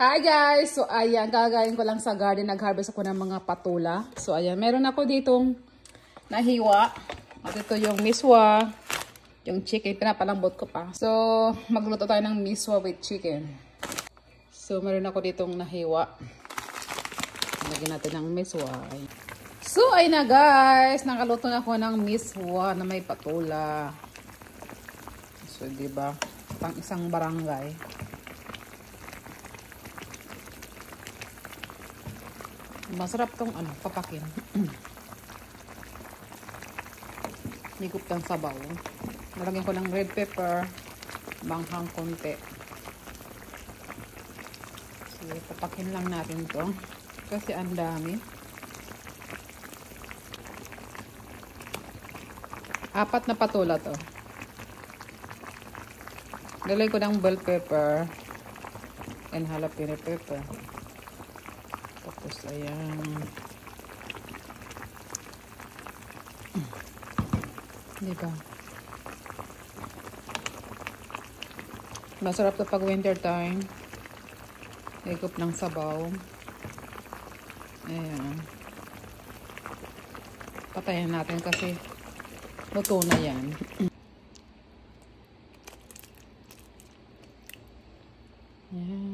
Hi guys! So ayan, gagaling ko lang sa garden. Nag-harvest ako ng mga patula. So ayan, meron ako ditong nahiwa. At ito yung miswa. Yung chicken, pinapalambot ko pa. So, magluto tayo ng miswa with chicken. So, meron ako ditong nahiwa. Lagyan natin ng miswa. So, ayun na guys. Nakaluto na ako ng miswa na may patula. So, diba? Pang isang barangay. Masarap tong papakin. Higop ng sabaw. Nalagyan ko ng red pepper, manghang konti. So, papakin lang natin to. Kasi ang dami. 4 na patula to. Nalagyan ko ng bell pepper and jalapeno pepper. Tapos, ayan. Diba? Masarap to pag winter time. Higop ng sabaw. Ayan. Patayin natin kasi luto na yan. Ayan.